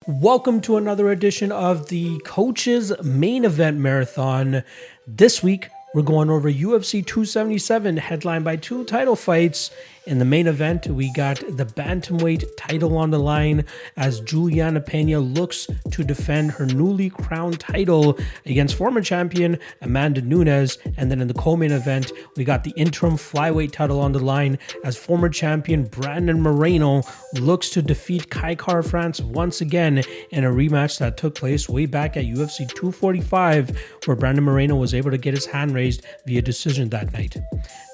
Welcome to another edition of the Coaches Main Event Marathon. This week, we're going over UFC 277, headlined by two title fights. In the main event, we got the bantamweight title on the line as Juliana Pena looks to defend her newly crowned title against former champion Amanda Nunes. And then in the co-main event, we got the interim flyweight title on the line as former champion Brandon Moreno looks to defeat Kai Kara-France once again in a rematch that took place way back at UFC 245, where Brandon Moreno was able to get his hand raised via decision that night.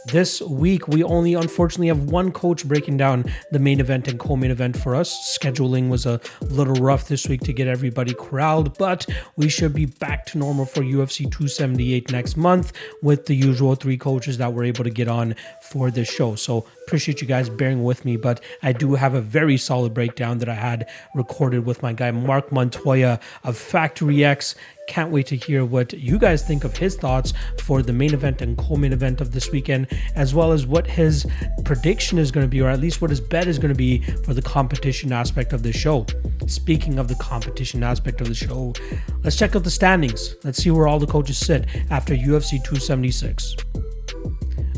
This week, we only unfortunately have one coach breaking down the main event and co-main event for us. Scheduling was a little rough this week to get everybody corralled, but we should be back to normal for UFC 278 next month with the usual three coaches that we're able to get on for this show. So appreciate you guys bearing with me, but I do have a very solid breakdown that I had recorded with my guy Marc Montoya of Factory X. Can't wait to hear what you guys think of his thoughts for the main event and co-main event of this weekend, as well as what his prediction is going to be, or at least what his bet is going to be for the competition aspect of the show. Speaking of the competition aspect of the show, let's check out the standings. Let's see where all the coaches sit after UFC 276.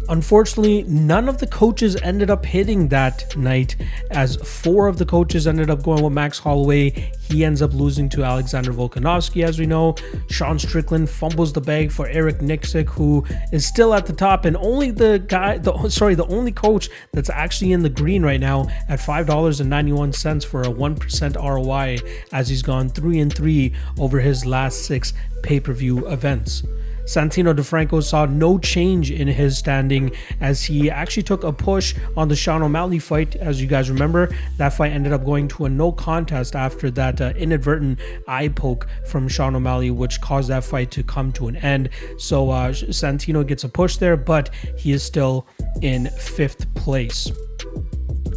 Unfortunately, none of the coaches ended up hitting that night, as four of the coaches ended up going with Max Holloway. He ends up losing to Alexander Volkanovski, as we know. Sean Strickland fumbles the bag for Eric Nicksick, who is still at the top, and only the only coach that's actually in the green right now at $5.91 for a 1% ROI, as he's gone 3-3 over his last 6 pay-per-view events. Santino DeFranco saw no change in his standing, as he actually took a push on the Sean O'Malley fight. As you guys remember, that fight ended up going to a no contest after that inadvertent eye poke from Sean O'Malley, which caused that fight to come to an end. So Santino gets a push there, but he is still in 5th place.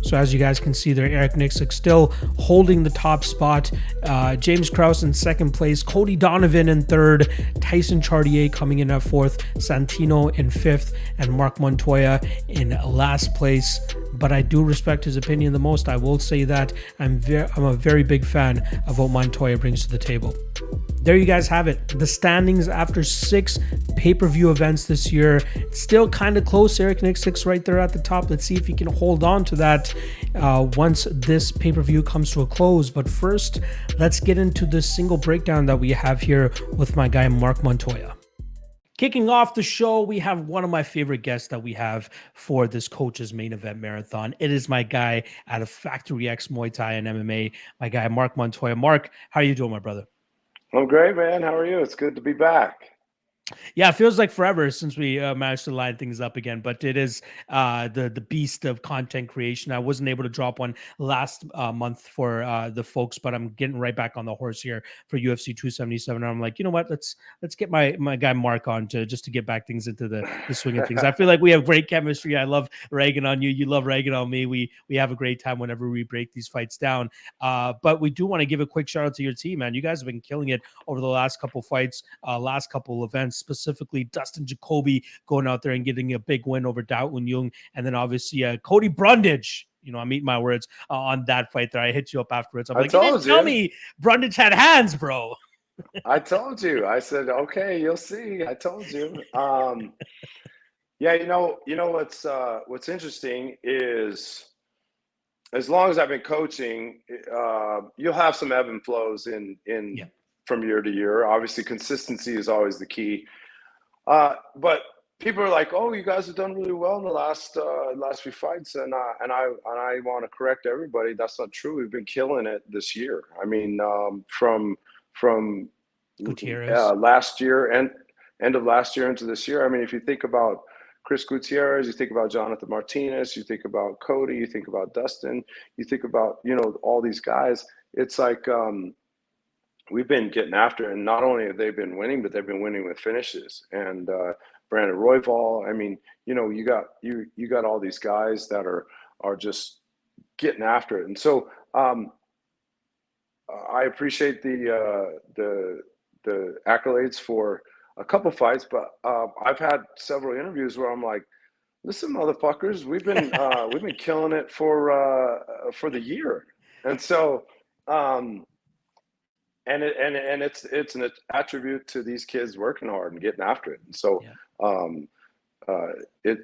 So as you guys can see there, Eric Nicksick still holding the top spot. James Krause in 2nd place. Cody Donovan in 3rd. Tyson Chartier coming in at 4th. Santino in 5th. And Marc Montoya in last place. But I do respect his opinion the most. I will say that I'm a very big fan of what Montoya brings to the table. There you guys have it. The standings after 6 pay-per-view events this year. Still kind of close. Eric Nicksick's right there at the top. Let's see if he can hold on to that once this pay-per-view comes to a close. But first, let's get into the single breakdown that we have here with my guy Marc Montoya. Kicking off the show, we have one of my favorite guests that we have for this Coach's Main Event Marathon. It is my guy out of Factory X Muay Thai and MMA, my guy Marc Montoya. Marc, how are you doing, my brother? I'm great, man. How are you? It's good to be back. Yeah, it feels like forever since we managed to line things up again, but it is the beast of content creation. I wasn't able to drop one last month for the folks, but I'm getting right back on the horse here for UFC 277. And I'm like, you know what? Let's get my guy Marc on just to get back things into the swing of things. I feel like we have great chemistry. I love ragging on you. You love ragging on me. We have a great time whenever we break these fights down. But we do want to give a quick shout out to your team, man. You guys have been killing it over the last couple fights, last couple events. Specifically Dustin Jacoby going out there and getting a big win over Dao Un-Jung, and then obviously Cody Brundage. You know, I'm eating my words on that fight there. I hit you up afterwards. I'm like, you didn't tell me Brundage had hands, bro. I told you. I said, okay, you'll see. I told you. Yeah, you know what's interesting is, as long as I've been coaching, you'll have some ebb and flows from year to year. Obviously, consistency is always the key. But people are like, "Oh, you guys have done really well in the last few fights," and I want to correct everybody. That's not true. We've been killing it this year. I mean, from Gutierrez last year and end of last year into this year. I mean, if you think about Chris Gutierrez, you think about Jonathan Martinez, you think about Cody, you think about Dustin, you think about all these guys. It's like we've been getting after it, and not only have they been winning, but they've been winning with finishes. And Brandon Royval, I mean, you got all these guys that are just getting after it. And so I appreciate the accolades for a couple fights, but I've had several interviews where I'm like, listen, motherfuckers, we've been killing it for the year. And so it's an attribute to these kids working hard and getting after it. And so, Yeah.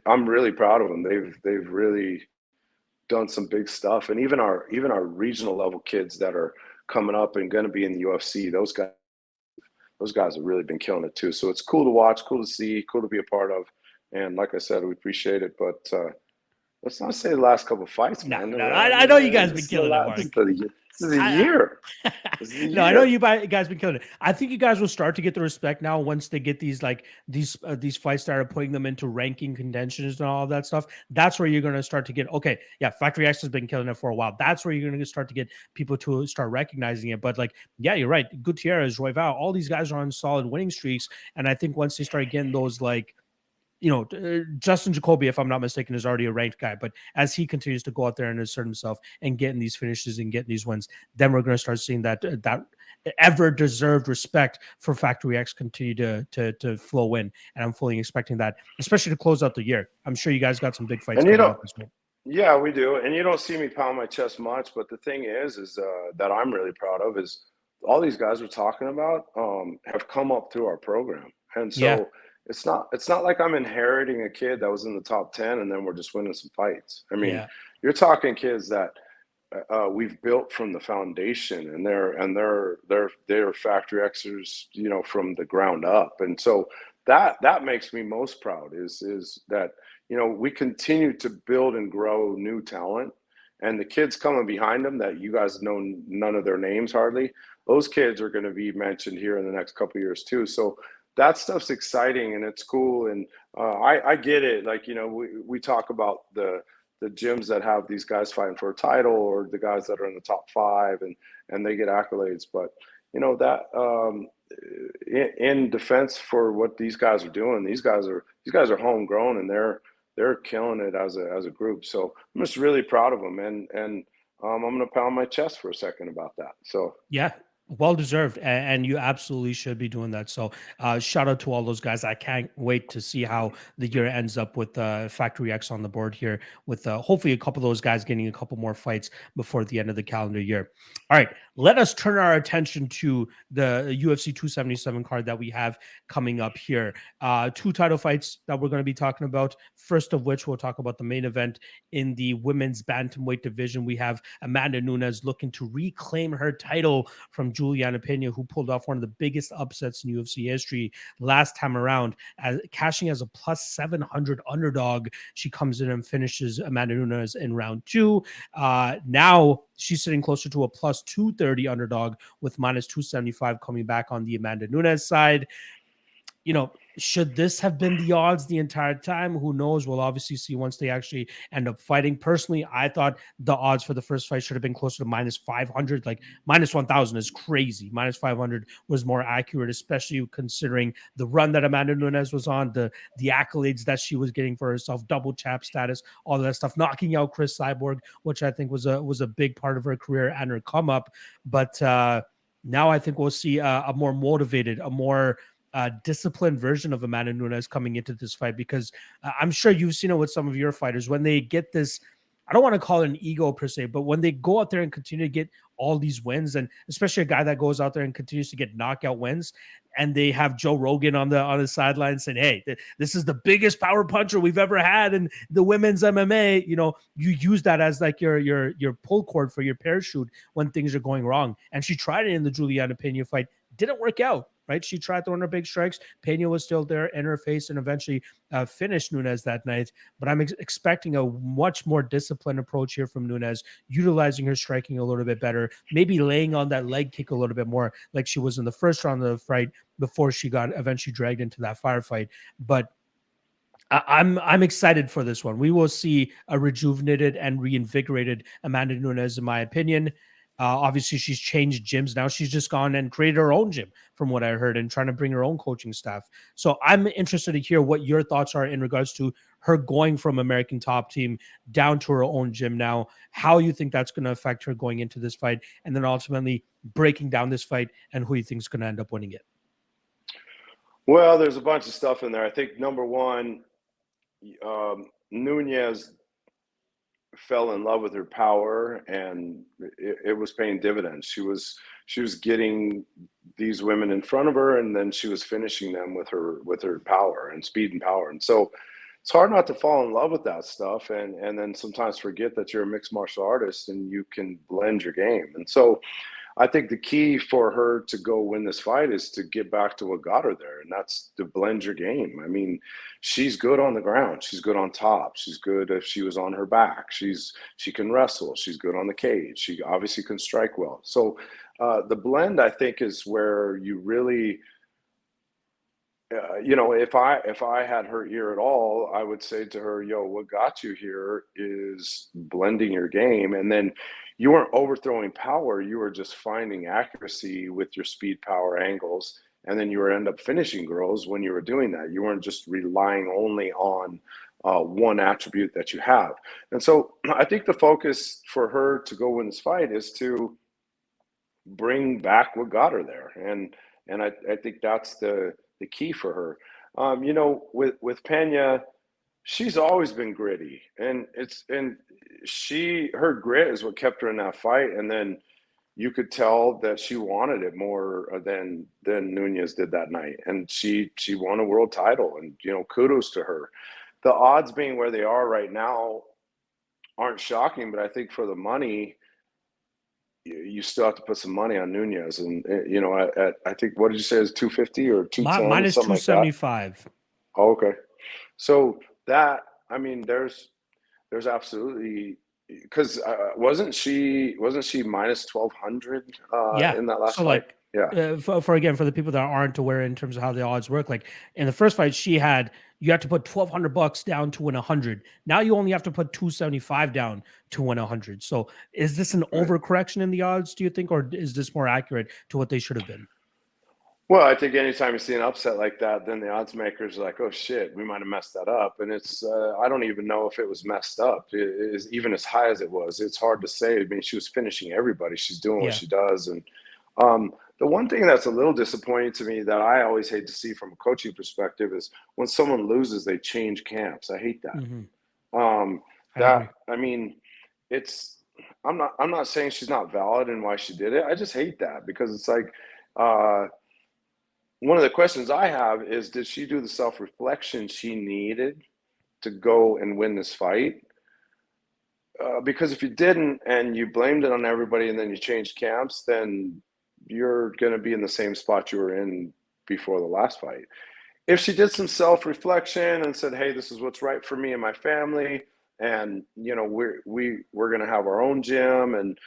I'm really proud of them. They've really done some big stuff, and even our regional level kids that are coming up and going to be in the UFC, those guys have really been killing it too. So it's cool to watch, cool to see, cool to be a part of. And like I said, we appreciate it. But let's not say the last couple of fights, No, man. no, I know you guys been This killing it, this Mark. is a I, year. This is a no, I know year. you guys been killing it. I think you guys will start to get the respect now once they get these these fights started putting them into ranking contentions and all of that stuff. That's where you're going to start to get okay. Yeah, Factory X has been killing it for a while. That's where you're going to start to get people to start recognizing it. But like, yeah, you're right. Gutierrez, Royval, all these guys are on solid winning streaks, and I think once they start getting those Justin Jacoby, if I'm not mistaken, is already a ranked guy. But as he continues to go out there and assert himself and getting these finishes and getting these wins, then we're going to start seeing that ever deserved respect for Factory X continue to flow in. And I'm fully expecting that, especially to close out the year. I'm sure you guys got some big fights And coming up as well. yeah, we do. And you don't see me pound my chest much, but the thing is that I'm really proud of is all these guys we're talking about have come up through our program, and Yeah, so it's not like I'm inheriting a kid that was in the top 10 and then we're just winning some fights. I mean, yeah, you're talking kids that we've built from the foundation, and they're factory Xers, from the ground up, and so that makes me most proud is that we continue to build and grow new talent, and the kids coming behind them that you guys know none of their names hardly. Those kids are going to be mentioned here in the next couple of years too. So that stuff's exciting and it's cool, and I get it. Like we talk about the gyms that have these guys fighting for a title, or the guys that are in the top 5 and they get accolades. But that in defense for what these guys are doing, these guys are homegrown, and they're killing it as a group. So I'm just really proud of them, and I'm gonna pound my chest for a second about that. So yeah. Well deserved, and you absolutely should be doing that. So, shout out to all those guys. I can't wait to see how the year ends up with Factory X on the board here, with hopefully a couple of those guys getting a couple more fights before the end of the calendar year. All right, let us turn our attention to the UFC 277 card that we have coming up here. 2 title fights that we're going to be talking about. First of which, we'll talk about the main event in the women's bantamweight division. We have Amanda Nunes looking to reclaim her title from Juliana Pena, who pulled off one of the biggest upsets in UFC history last time around, cashing as a plus 700 underdog. She comes in and finishes Amanda Nunes in round 2. Now she's sitting closer to a plus 230 underdog, with minus 275 coming back on the Amanda Nunes side. Should this have been the odds the entire time? Who knows? We'll obviously see once they actually end up fighting. Personally, I thought the odds for the first fight should have been closer to minus 500. Like minus 1,000 is crazy. Minus 500 was more accurate, especially considering the run that Amanda Nunes was on, the accolades that she was getting for herself, double champ status, all that stuff, knocking out Chris Cyborg, which I think was a big part of her career and her come up. But now I think we'll see a more motivated, a more disciplined version of Amanda Nunes coming into this fight, because I'm sure you've seen it with some of your fighters when they get this. I don't want to call it an ego per se, but when they go out there and continue to get all these wins, and especially a guy that goes out there and continues to get knockout wins, and they have Joe Rogan on the sideline saying, "Hey, this is the biggest power puncher we've ever had in the women's MMA." You use that as like your pull cord for your parachute when things are going wrong. And she tried it in the Juliana Pena fight, didn't work out. Right, she tried throwing her big strikes. Pena was still there in her face, and eventually finished Nunes that night. But I'm expecting a much more disciplined approach here from Nunes, utilizing her striking a little bit better, maybe laying on that leg kick a little bit more, like she was in the first round of the fight before she got eventually dragged into that firefight. But I'm excited for this one. We will see a rejuvenated and reinvigorated Amanda Nunes, in my opinion. Obviously, she's changed gyms now. She's just gone and created her own gym, from what I heard, and trying to bring her own coaching staff. So I'm interested to hear what your thoughts are in regards to her going from American Top Team down to her own gym now, how you think that's going to affect her going into this fight, and then ultimately breaking down this fight and who you think is going to end up winning it. Well, there's a bunch of stuff in there. I think number one, Nunez fell in love with her power, and it was paying dividends. she was getting these women in front of her, and then she was finishing them with her power and speed and power. And so it's hard not to fall in love with that stuff, and then sometimes forget that you're a mixed martial artist and you can blend your game. And so I think the key for her to go win this fight is to get back to what got her there, and that's to blend your game. I mean, she's good on the ground. She's good on top. She's good if she was on her back. She can wrestle. She's good on the cage. She obviously can strike well. So the blend, I think, is where you really, if I had her ear at all, I would say to her, yo, what got you here is blending your game. And then you weren't overthrowing power. You were just finding accuracy with your speed, power, angles. And then you were end up finishing girls when you were doing that. You weren't just relying only on one attribute that you have. And so I think the focus for her to go win this fight is to bring back what got her there. And I think that's the key for her. With Pena, she's always been gritty, and her grit is what kept her in that fight. And then you could tell that she wanted it more than Nunes did that night, and she won a world title. And kudos to her. The odds being where they are right now aren't shocking, but I think for the money, you still have to put some money on Nunes. And I think, what did you say, is 250 or 210? Minus something 275. Like that? Oh, okay. So that, I mean, there's absolutely, because wasn't she minus 1,200 in that last fight? Yeah. For the people that aren't aware in terms of how the odds work, like in the first fight you had to put $1,200 down to win 100. Now you only have to put 275 down to win 100. So is this an overcorrection in the odds, do you think, or is this more accurate to what they should have been? Well, I think anytime you see an upset like that, then the odds makers are like, oh shit, we might have messed that up. And it's, I don't even know if it was messed up. It is even as high as it was. It's hard to say. I mean, she was finishing everybody. She's doing what she does. And the one thing that's a little disappointing to me that I always hate to see from a coaching perspective is when someone loses, they change camps. I hate that. I mean, I'm not saying she's not valid in why she did it. I just hate that, because it's like, one of the questions I have is, did she do the self-reflection she needed to go and win this fight? Because if you didn't and you blamed it on everybody and then you changed camps, then you're going to be in the same spot you were in before the last fight. If she did some self-reflection and said, hey, this is what's right for me and my family, and we're going to have our own gym, and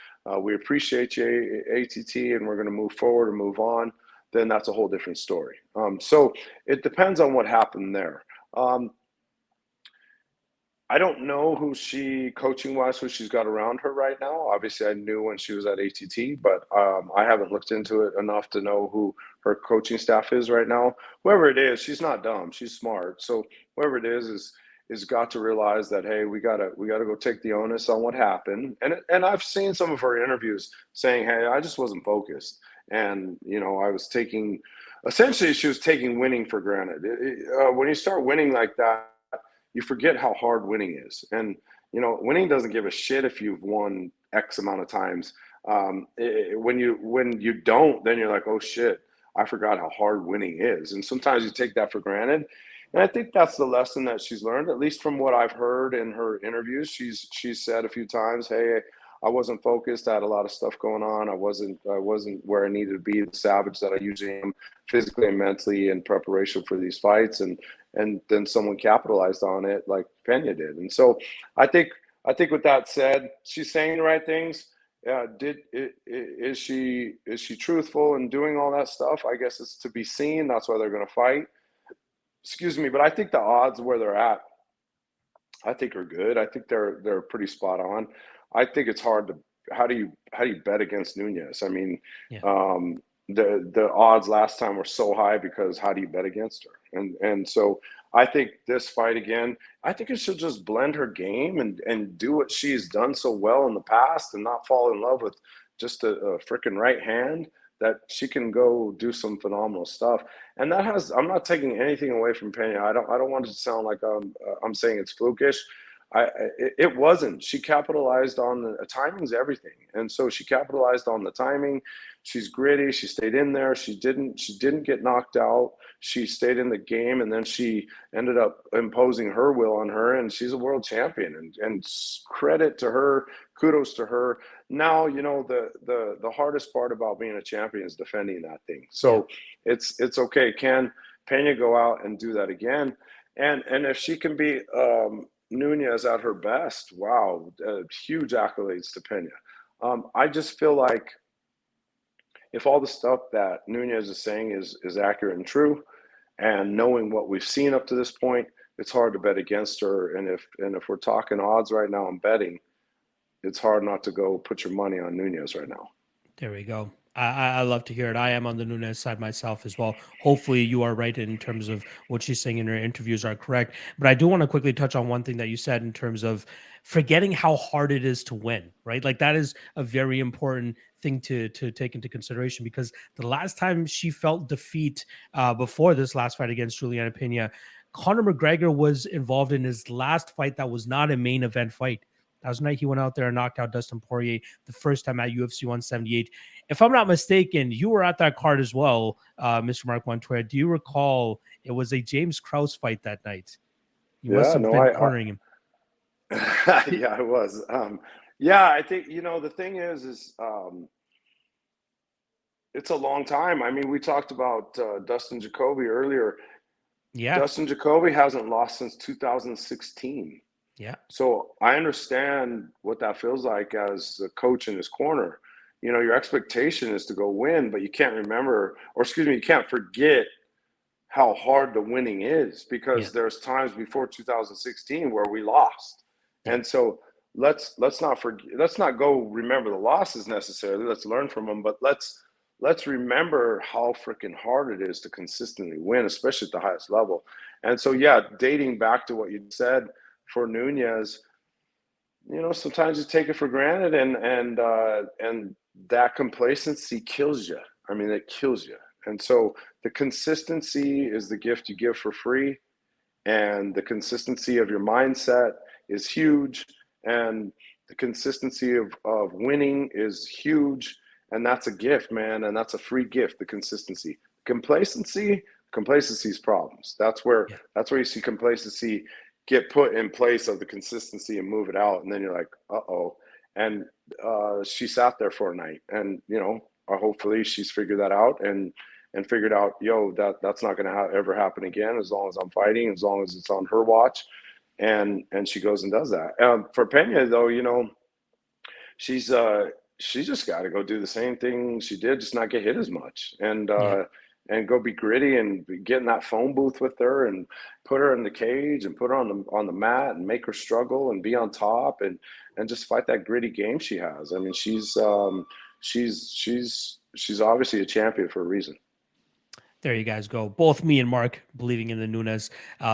we appreciate you, ATT, and we're going to move forward and move on, then that's a whole different story. So it depends on what happened there. I don't know who coaching-wise, who she's got around her right now. Obviously, I knew when she was at ATT, but I haven't looked into it enough to know who her coaching staff is right now. Whoever it is, she's not dumb. She's smart. So whoever it is got to realize that, hey, we gotta go take the onus on what happened. And I've seen some of her interviews saying, hey, I just wasn't focused. And, I was essentially she was taking winning for granted. When you start winning like that, you forget how hard winning is. And, winning doesn't give a shit if you've won X amount of times. When you don't, then you're like, oh shit, I forgot how hard winning is. And sometimes you take that for granted. And I think that's the lesson that she's learned, at least from what I've heard in her interviews. She's said a few times, hey, I wasn't focused. I had a lot of stuff going on. I wasn't where I needed to be, the savage that I usually am physically and mentally in preparation for these fights. And then someone capitalized on it like Pena did. And so I think with that said, she's saying the right things. Is she truthful and doing all that stuff? I guess it's to be seen. That's why they're going to fight. Excuse me, but I think the odds where they're at, I think are good. I think they're pretty spot on. I think it's hard to, how do you bet against Nunes? I mean, the odds last time were so high because how do you bet against her? And so I think this fight again, I think it should just blend her game and do what she's done so well in the past and not fall in love with just a freaking right hand, that she can go do some phenomenal stuff. And I'm not taking anything away from Pena. I don't want it to sound like I'm saying it's flukish. It wasn't. She capitalized on the timing's everything, and so she capitalized on the timing. She's gritty. She stayed in there. She didn't get knocked out. She stayed in the game, and then she ended up imposing her will on her, and she's a world champion. And credit to her, kudos to her. Now the hardest part about being a champion is defending that thing. So it's okay. Can Pena go out and do that again? And if she can be Nunez at her best, wow, huge accolades to Pena. I just feel like if all the stuff that Nunez is saying is accurate and true, and knowing what we've seen up to this point, it's hard to bet against her. And if we're talking odds right now on betting, it's hard not to go put your money on Nunez right now. There we go. I love to hear it. I am on the Nunez side myself as well. Hopefully you are right in terms of what she's saying in her interviews are correct. But I do want to quickly touch on one thing that you said in terms of forgetting how hard it is to win, right? Like that is a very important thing to take into consideration, because the last time she felt defeat before this last fight against Juliana Pena, Conor McGregor was involved in his last fight that was not a main event fight. That was the night he went out there and knocked out Dustin Poirier the first time at UFC 178. If I'm not mistaken, you were at that card as well, Mr. Marc Montoya. Do you recall it was a James Krause fight that night? You must have been cornering him. Yeah, I was. Yeah, I think, the thing is it's a long time. I mean, we talked about Dustin Jacoby earlier. Yeah. Dustin Jacoby hasn't lost since 2016. Yeah. So I understand what that feels like as a coach in his corner. Your expectation is to go win, but you can't you can't forget how hard the winning is, because there's times before 2016 where we lost. And so let's not go remember the losses necessarily. Let's learn from them, but let's remember how freaking hard it is to consistently win, especially at the highest level. And so, dating back to what you said, for Nunez, sometimes you take it for granted, and that complacency kills you. I mean, it kills you. And so the consistency is the gift you give for free, and the consistency of your mindset is huge, and the consistency of winning is huge, and that's a gift, man, and that's a free gift. The consistency, complacency is problems. That's where you see complacency get put in place of the consistency and move it out. And then you're like, uh-oh. And she sat there for a night, and, hopefully she's figured that out and figured out, that's not going to ever happen again, as long as I'm fighting, as long as it's on her watch. And she goes and does that. For Pena, though, she's just got to go do the same thing she did, just not get hit as much. And go be gritty and get in that phone booth with her and put her in the cage and put her on the mat and make her struggle and be on top and just fight that gritty game she has. I mean, she's obviously a champion for a reason. There you guys go. Both me and Mark believing in the Nunez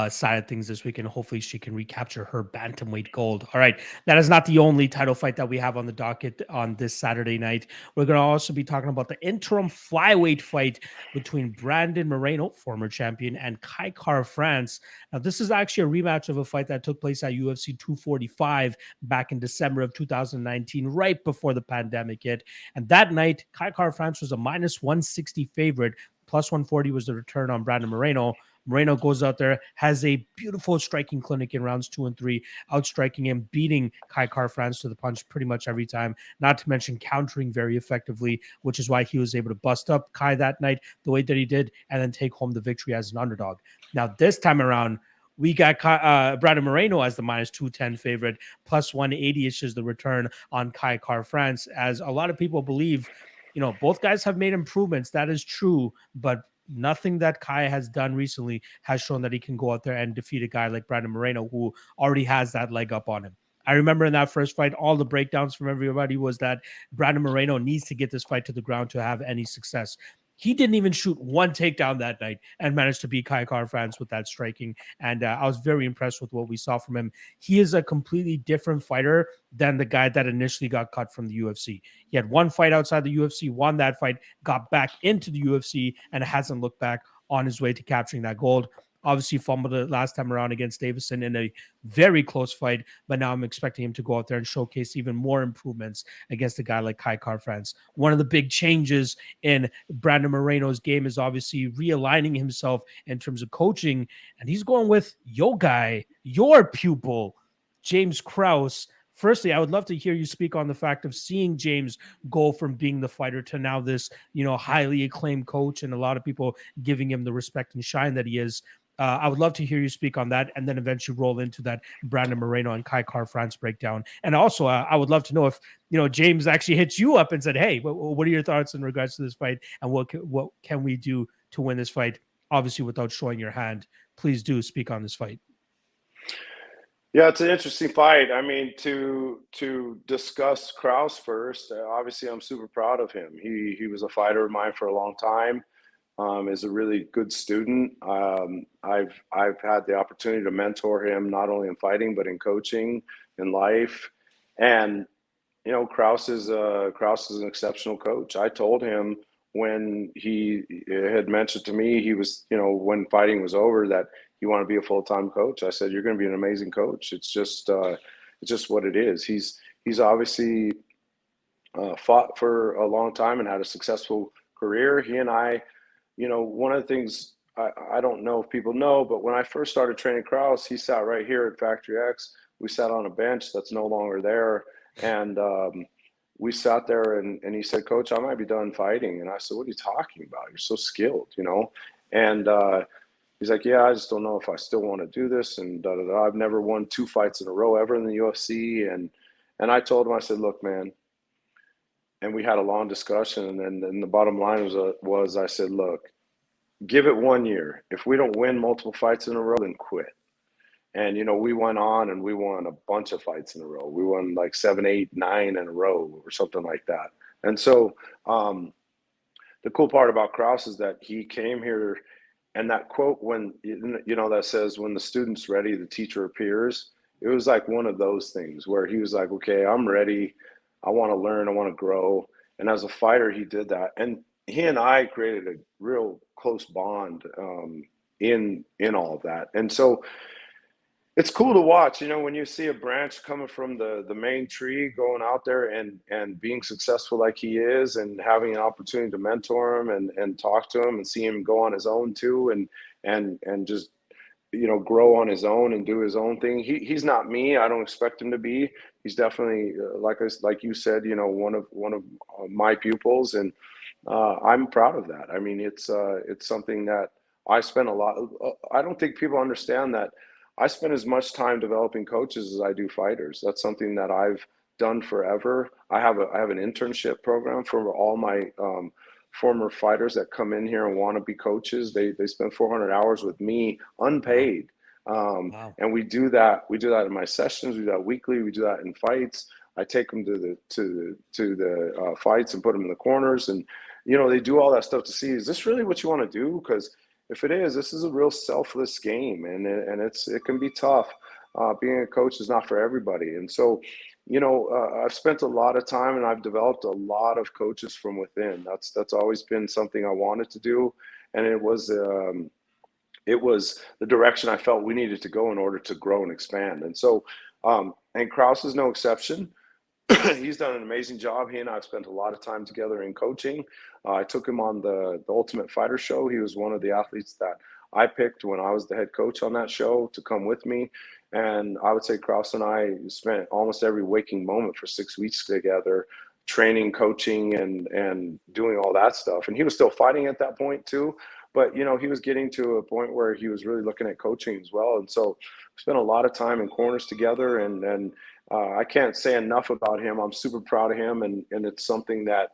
side of things this week, and hopefully she can recapture her bantamweight gold. All right, that is not the only title fight that we have on the docket on this Saturday night. We're going to also be talking about the interim flyweight fight between Brandon Moreno, former champion, and Kai Kara-France. Now, this is actually a rematch of a fight that took place at UFC 245 back in December of 2019, right before the pandemic hit. And that night, Kai Kara-France was a minus 160 favorite. Plus 140 was the return on Brandon Moreno. Moreno goes out there, has a beautiful striking clinic in rounds 2 and 3, outstriking him, beating Kai Kara-France to the punch pretty much every time, not to mention countering very effectively, which is why he was able to bust up Kai that night the way that he did and then take home the victory as an underdog. Now, this time around, we got Brandon Moreno as the minus 210 favorite, plus 180 is the return on Kai Kara-France, as a lot of people believe both guys have made improvements. That is true, but nothing that Kai has done recently has shown that he can go out there and defeat a guy like Brandon Moreno, who already has that leg up on him. I remember in that first fight, all the breakdowns from everybody was that Brandon Moreno needs to get this fight to the ground to have any success. He didn't even shoot one takedown that night and managed to beat Kai Kara-France with that striking. And I was very impressed with what we saw from him. He is a completely different fighter than the guy that initially got cut from the UFC. He had one fight outside the UFC, won that fight, got back into the UFC, and hasn't looked back on his way to capturing that gold. Obviously fumbled it last time around against Davison in a very close fight, but now I'm expecting him to go out there and showcase even more improvements against a guy like Kai Kara-France. One of the big changes in Brandon Moreno's game is obviously realigning himself in terms of coaching, and he's going with your guy, your pupil, James Krause. Firstly, I would love to hear you speak on the fact of seeing James go from being the fighter to now this, highly acclaimed coach, and a lot of people giving him the respect and shine that he is. I would love to hear you speak on that, and then eventually roll into that Brandon Moreno and Kai Kara-France breakdown. And also, I would love to know if James actually hits you up and said, "Hey, what are your thoughts in regards to this fight, and what can we do to win this fight?" Obviously, without showing your hand, please do speak on this fight. Yeah, it's an interesting fight. I mean, to discuss Krause first, obviously I'm super proud of him. He was a fighter of mine for a long time. Is a really good student. I've had the opportunity to mentor him not only in fighting but in coaching, in life, and Krause is an exceptional coach. I told him when he had mentioned to me he was when fighting was over that he wanted to be a full-time coach. I said, "You're going to be an amazing coach. It's just what it is." He's obviously fought for a long time and had a successful career. He and I, one of the things I don't know if people know, but when I first started training Krause, he sat right here at Factory X. We sat on a bench that's no longer there. And we sat there and he said, "Coach, I might be done fighting." And I said, "What are you talking about? You're so skilled, And he's like, "Yeah, I just don't know if I still want to do this." And da, da, da. I've never won 2 fights in a row ever in the UFC. And I told him, I said, "Look, man," and we had a long discussion. And then the bottom line was I said, "Look, give it 1 year. If we don't win multiple fights in a row, then quit." And, we went on and we won a bunch of fights in a row. We won like 7, 8, 9 in a row or something like that. And so the cool part about Krause is that he came here, and that quote, when, that says, "When the student's ready, the teacher appears." It was like one of those things where he was like, "Okay, I'm ready. I want to learn. I want to grow." And as a fighter, he did that. And he and I created a real close bond in all of that. And so it's cool to watch, when you see a branch coming from the main tree going out there and being successful like he is, and having an opportunity to mentor him and talk to him and see him go on his own too, and just grow on his own and do his own thing. He's not me. I don't expect him to be. He's definitely like you said, one of my pupils, and I'm proud of that. I mean, it's something that I spend a lot. I don't think people understand that I spend as much time developing coaches as I do fighters. That's something that I've done forever. I have an internship program for all my former fighters that come in here and want to be coaches. They spend 400 hours with me unpaid. Wow. And we do that. We do that in my sessions. We do that weekly. We do that in fights. I take them to the fights and put them in the corners, and they do all that stuff to see, is this really what you want to do? Because if it is, this is a real selfless game, and it can be tough. Being a coach is not for everybody, and so I've spent a lot of time, and I've developed a lot of coaches from within. That's always been something I wanted to do, and it was the direction I felt we needed to go in order to grow and expand. And so, and Krause is no exception. He's done an amazing job. He and I have spent a lot of time together in coaching. I took him on the Ultimate Fighter show. He was one of the athletes that I picked when I was the head coach on that show to come with me. And I would say Krause and I spent almost every waking moment for 6 weeks together, training, coaching, and doing all that stuff. And he was still fighting at that point too. But, he was getting to a point where he was really looking at coaching as well. And so we spent a lot of time in corners together, and I can't say enough about him. I'm super proud of him, and it's something that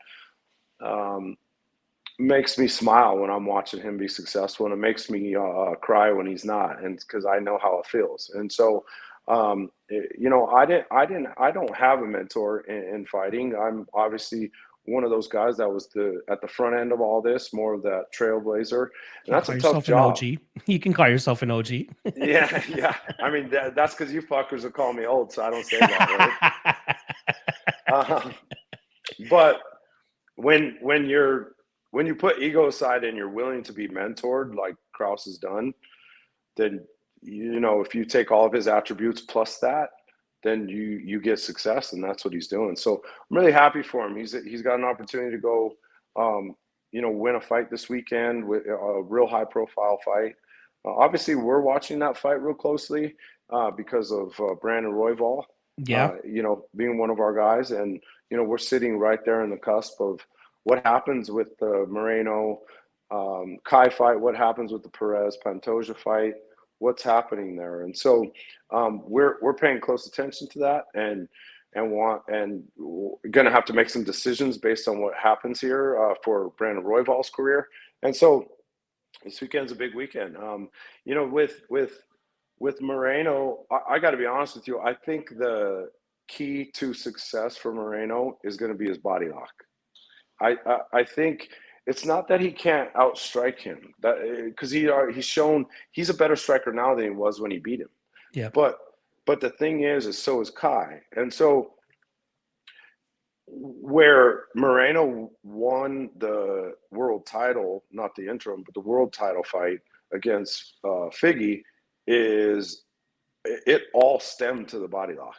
makes me smile when I'm watching him be successful, and it makes me cry when he's not, and because I know how it feels. And so, I don't have a mentor in fighting. I'm obviously one of those guys that was at the front end of all this, more of that trailblazer, and that's a tough job. You can call yourself an OG. Yeah. I mean, that's because you fuckers will call me old, so I don't say that, right? But when you put ego aside and you're willing to be mentored, like Krause has done, then, if you take all of his attributes plus that, then you get success, and that's what he's doing. So I'm really happy for him. He's got an opportunity to go, win a fight this weekend with a real high profile fight. Obviously, we're watching that fight real closely because of Brandon Royval, Yeah. Being one of our guys, and we're sitting right there in the cusp of what happens with the Moreno Kai fight, what happens with the Perez Pantoja fight, what's happening there, and so we're paying close attention to that, and we're going to have to make some decisions based on what happens here for Brandon Royval's career, and so this weekend's a big weekend. With Moreno, I got to be honest with you. I think the key to success for Moreno is going to be his body lock. I think it's not that he can't outstrike him, because he's shown he's a better striker now than he was when he beat him. Yeah. But the thing is so is Kai, and so where Moreno won the world title, not the interim, but the world title fight against Figgy, is it all stemmed to the body lock.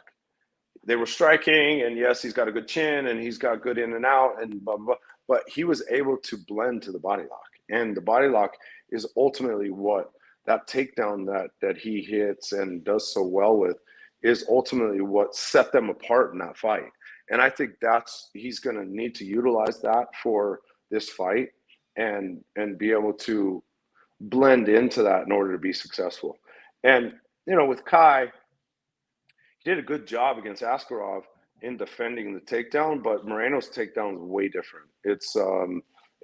They were striking, and yes, he's got a good chin, and he's got good in and out, and blah, blah, blah, but he was able to blend to the body lock. And the body lock is ultimately what that takedown that he hits and does so well with is ultimately what set them apart in that fight. And I think he's going to need to utilize that for this fight and be able to blend into that in order to be successful. And, with Kai, he did a good job against Askarov in defending the takedown, but Moreno's takedown is way different.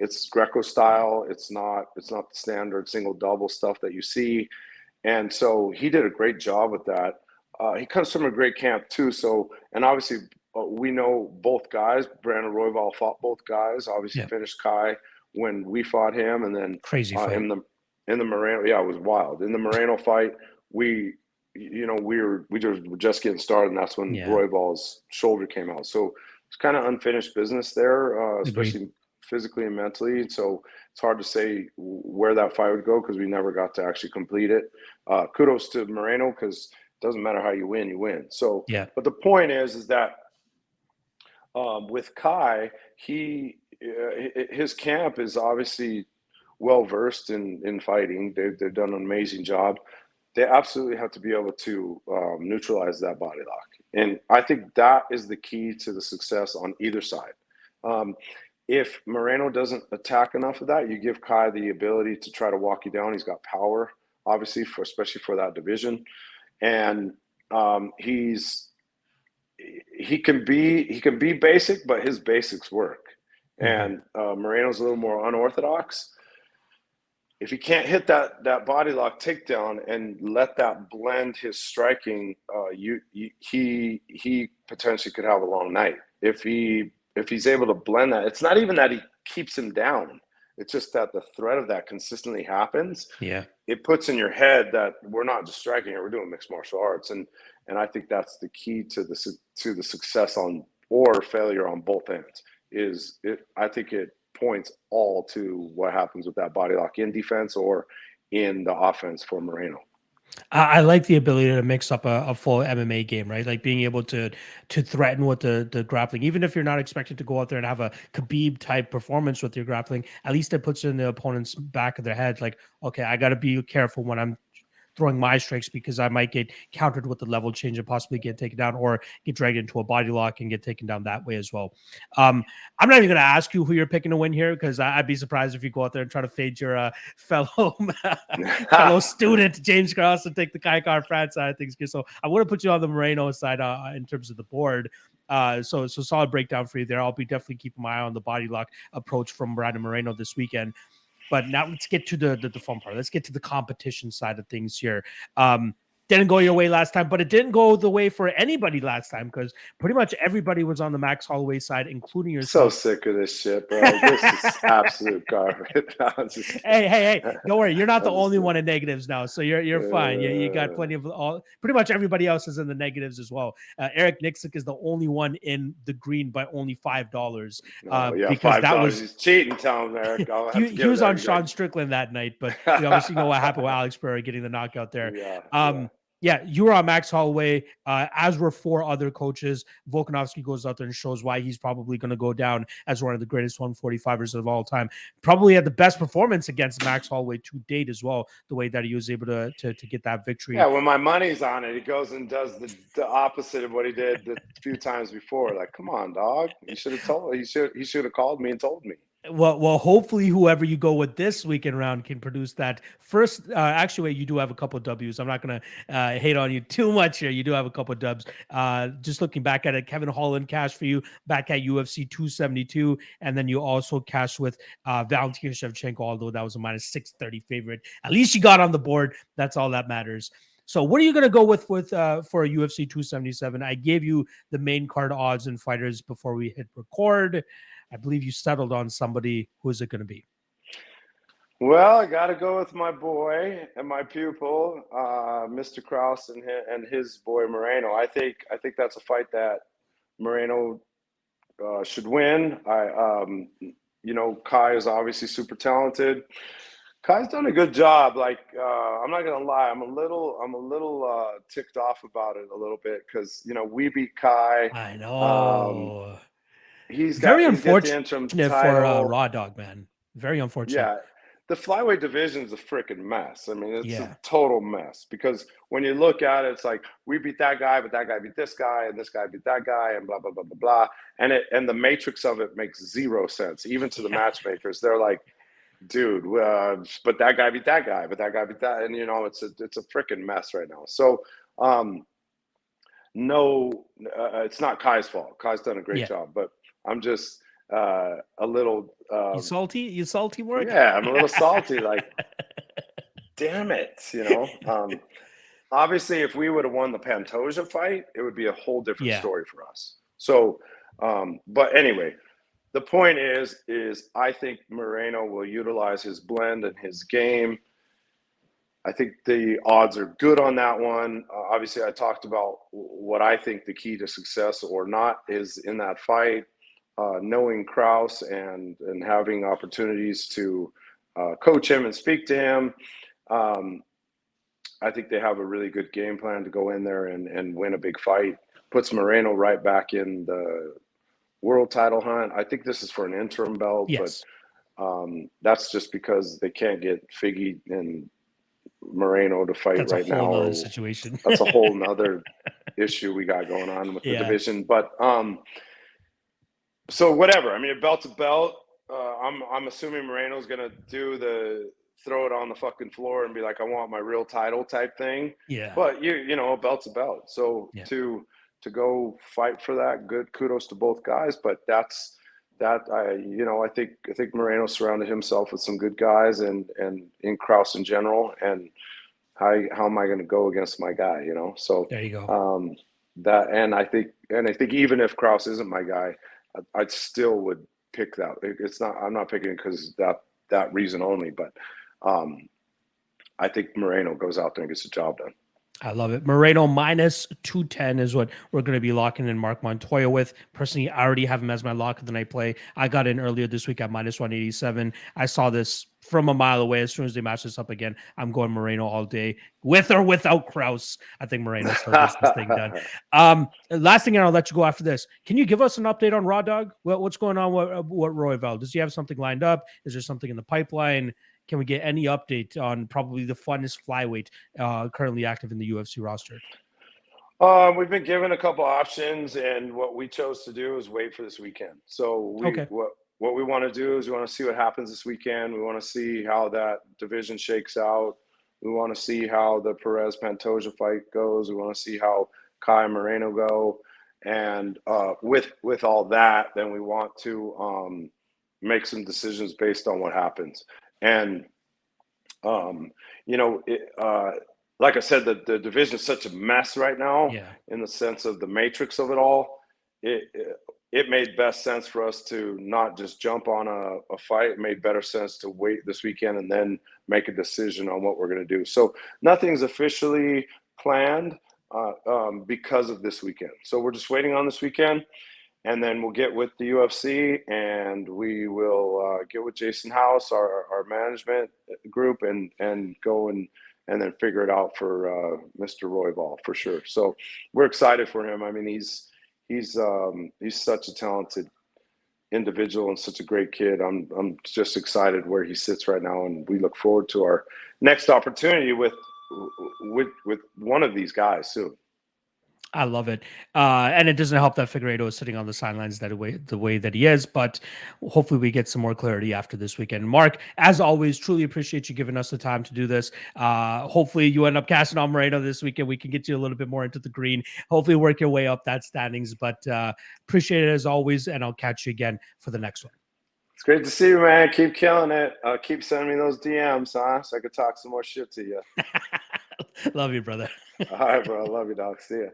It's Greco style. It's not the standard single double stuff that you see. And so he did a great job with that. He comes from a great camp too. So, and obviously we know both guys. Brandon Royval fought both guys, obviously finished Kai when we fought him. And then crazy fight. In the Moreno, it was wild. In the Moreno fight, we were just getting started, and that's when Royval's shoulder came out. So it's kind of unfinished business there, especially physically and mentally. So it's hard to say where that fight would go because we never got to actually complete it. Kudos to Moreno, because it doesn't matter how you win, you win. So, but the point is that with Kai, his camp is obviously well versed in fighting. They've done an amazing job. They absolutely have to be able to neutralize that body lock. And I think that is the key to the success on either side. If Moreno doesn't attack enough of that, you give Kai the ability to try to walk you down. He's got power, obviously, especially for that division. And he can be basic, but his basics work. And Moreno's a little more unorthodox. If he can't hit that body lock takedown and let that blend his striking, he potentially could have a long night. If he's able to blend that, it's not even that he keeps him down. It's just that the threat of that consistently happens. Yeah, it puts in your head that we're not just striking here; we're doing mixed martial arts, and I think that's the key to the success on or failure on both ends. I think it points all to what happens with that body lock in defense or in the offense for Moreno. I like the ability to mix up a full MMA game, right? Like being able to threaten with the grappling, even if you're not expected to go out there and have a Khabib type performance with your grappling. At least it puts it in the opponent's back of their head, like, okay, I got to be careful when I'm throwing my strikes because I might get countered with the level change and possibly get taken down or get dragged into a body lock and get taken down that way as well. I'm not even going to ask you who you're picking to win here because I'd be surprised if you go out there and try to fade your fellow student, James Krause, and take the Kai Kara-France side of things. So I want to put you on the Moreno side in terms of the board. So solid breakdown for you there. I'll be definitely keeping my eye on the body lock approach from Brandon Moreno this weekend. But now let's get to the fun part. Let's get to the competition side of things here. didn't go your way last time, but it didn't go the way for anybody last time because pretty much everybody was on the Max Holloway side, including So yourself. sick of this shit, bro. This is absolute garbage. Hey, don't worry. You're not the only one in negatives now, so you're fine. You got plenty of pretty much everybody else is in the negatives as well. Eric Nicksick is the only one in the green by only $5. Yeah, Because $5. that was He's cheating. Tell him, Eric. I'll have to he give was that on guy. Sean Strickland that night, but we obviously know what happened with Alex Pereira getting the knockout there. Yeah, you were on Max Holloway, as were 4 other coaches. Volkanovski goes out there and shows why he's probably going to go down as one of the greatest 145ers of all time. Probably had the best performance against Max Holloway to date as well, the way that he was able to get that victory. Yeah, when my money's on it, he goes and does the opposite of what he did the few times before. Like, come on, dog. He should have told. He should have called me and told me. Well, hopefully whoever you go with this weekend round can produce that first. Actually, you do have a couple of W's. I'm not going to hate on you too much here. You do have a couple of dubs. Just looking back at it, Kevin Holland cashed for you back at UFC 272. And then you also cashed with Valentina Shevchenko, although that was a minus 630 favorite. At least you got on the board. That's all that matters. So what are you going to go with for a UFC 277? I gave you the main card odds and fighters before we hit record. I believe you settled on somebody. Who is it going to be? Well, I got to go with my boy and my pupil, Mr. Krause and his boy Moreno. I think that's a fight that Moreno should win. Kai is obviously super talented. Kai's done a good job. Like, I'm not gonna lie, I'm a little ticked off about it a little bit because we beat Kai. I know. He's very got unfortunate the interim title. For Raw Dog, man. Very unfortunate. Yeah, the flyweight division is a freaking mess. I mean, it's a total mess because when you look at it, it's like we beat that guy, but that guy beat this guy, and this guy beat that guy, and blah blah blah blah blah. And the matrix of it makes zero sense, even to the matchmakers. They're like, dude, but that guy beat that guy, but that guy beat that, and it's a freaking mess right now. So, no, it's not Kai's fault. Kai's done a great job, but I'm just a little. You salty? You salty, Mark? Yeah, I'm a little salty. Like, damn it, Obviously, if we would have won the Pantoja fight, it would be a whole different story for us. So, but anyway. The point is I think Moreno will utilize his blend and his game. I think the odds are good on that one. Obviously, I talked about what I think the key to success or not is in that fight. Knowing Krause and having opportunities to coach him and speak to him. I think they have a really good game plan to go in there and win a big fight. Puts Moreno right back in the world title hunt. I think this is for an interim belt, but that's just because they can't get Figgy and Moreno to fight right now. That's a whole nother situation. That's a whole nother issue we got going on with the division. But so whatever. I mean, a belt's a belt. I'm assuming Moreno's gonna throw it on the fucking floor and be like, I want my real title type thing. Yeah. But a belt's a belt. So to go fight for that, good kudos to both guys. But I think Moreno surrounded himself with some good guys and in Krause in general. And how am I going to go against my guy? So there you go. I think even if Krause isn't my guy, I still would pick that. I'm not picking it because that reason only, but I think Moreno goes out there and gets the job done. I love it. Moreno minus 210 is what we're going to be locking in Marc Montoya with. Personally, I already have him as my lock of the night play. I got in earlier this week at minus 187. I saw this from a mile away. As soon as they match this up again, I'm going Moreno all day, with or without Krause. I think Moreno still gets this thing done. Last thing, and I'll let you go after this. Can you give us an update on Raw Dog? What's going on with Royval? Does he have something lined up? Is there something in the pipeline? Can we get any update on probably the funnest flyweight currently active in the UFC roster? We've been given a couple options, and what we chose to do is wait for this weekend. So what we want to do is we want to see what happens this weekend. We want to see how that division shakes out. We want to see how the Perez-Pantoja fight goes. We want to see how Kai and Moreno go. And with all that, then we want to make some decisions based on what happens. And, like I said, the division is such a mess right now Yeah. in the sense of the matrix of it all. It made best sense for us to not just jump on a fight. It made better sense to wait this weekend and then make a decision on what we're going to do. So nothing's officially planned because of this weekend. So we're just waiting on this weekend, and then we'll get with the UFC, and we will get with Jason House, our management group, and go and then figure it out for Mr. Royval for sure. So we're excited for him. I mean, he's such a talented individual and such a great kid. I'm just excited where he sits right now, and we look forward to our next opportunity with one of these guys soon. I love it. And it doesn't help that Figueiredo is sitting on the sidelines the way that he is, but hopefully we get some more clarity after this weekend. Mark, as always, truly appreciate you giving us the time to do this. Hopefully you end up casting on Moreno this weekend. We can get you a little bit more into the green. Hopefully work your way up that standings, but appreciate it as always, and I'll catch you again for the next one. It's great to see you, man. Keep killing it. Keep sending me those DMs, huh? So I could talk some more shit to you. Love you, brother. All right, bro. I love you, dog. See ya.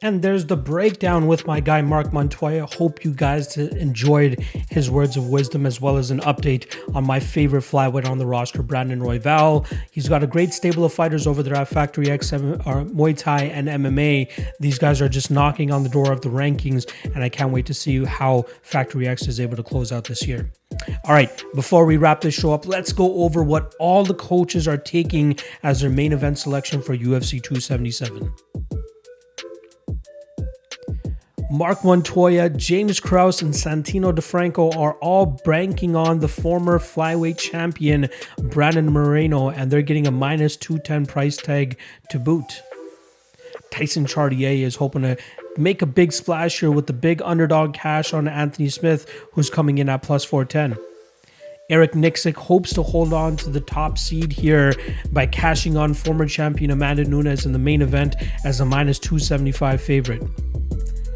And there's the breakdown with my guy, Marc Montoya. Hope you guys enjoyed his words of wisdom, as well as an update on my favorite flyweight on the roster, Brandon Royval. He's got a great stable of fighters over there at Factory X, Muay Thai and MMA. These guys are just knocking on the door of the rankings, and I can't wait to see how Factory X is able to close out this year. All right, before we wrap this show up, let's go over what all the coaches are taking as their main event selection for UFC 277. Marc Montoya, James Krause, and Santino DeFranco are all banking on the former flyweight champion Brandon Moreno, and they're getting a minus 210 price tag to boot. Tyson Chartier is hoping to make a big splash here with the big underdog cash on Anthony Smith, who's coming in at plus 410. Eric Nicksick hopes to hold on to the top seed here by cashing on former champion Amanda Nunes in the main event as a minus 275 favorite.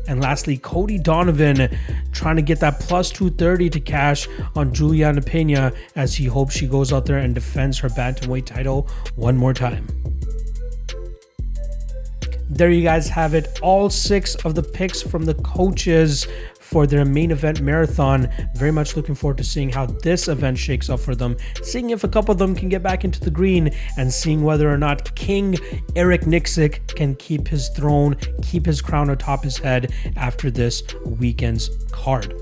And lastly, Cody Donovan trying to get that plus 230 to cash on Juliana Pena as he hopes she goes out there and defends her bantamweight title one more time. There you guys have it. All 6 of the picks from the coaches for their main event marathon. Very much looking forward to seeing how this event shakes up for them, seeing if a couple of them can get back into the green, and seeing whether or not King Eric Nicksick can keep his throne, keep his crown atop his head after this weekend's card.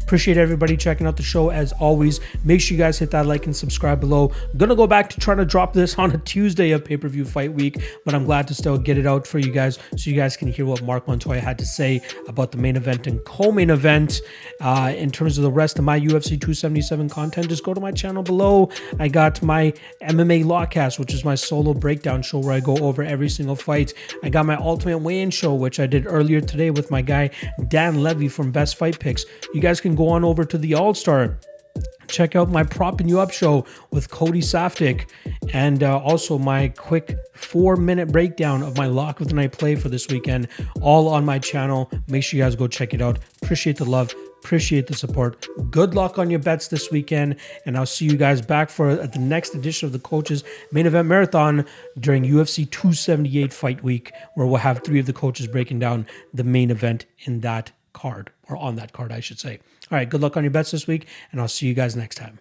Appreciate everybody checking out the show as always. Make sure you guys hit that like and subscribe below. Gonna go back to trying to drop this on a Tuesday of pay-per-view fight week, but I'm glad to still get it out for you guys so you guys can hear what Marc Montoya had to say about the main event and co-main event. In terms of the rest of my UFC 277 content, just go to my channel below. I got my MMA Lawcast, which is my solo breakdown show where I go over every single fight. I got my Ultimate Weigh-In show, which I did earlier today with my guy Dan Levy from Best Fight Picks. You guys can go on over to the All-Star. Check out my Propping You Up show with Cody Saftik, and also my quick 4-minute breakdown of my Lock of the Night play for this weekend, all on my channel. Make sure you guys go check it out. Appreciate the love. Appreciate the support. Good luck on your bets this weekend, and I'll see you guys back for the next edition of the Coaches Main Event Marathon during UFC 278 Fight Week, where we'll have 3 of the coaches breaking down the main event in that card, or on that card, I should say. All right, good luck on your bets this week, and I'll see you guys next time.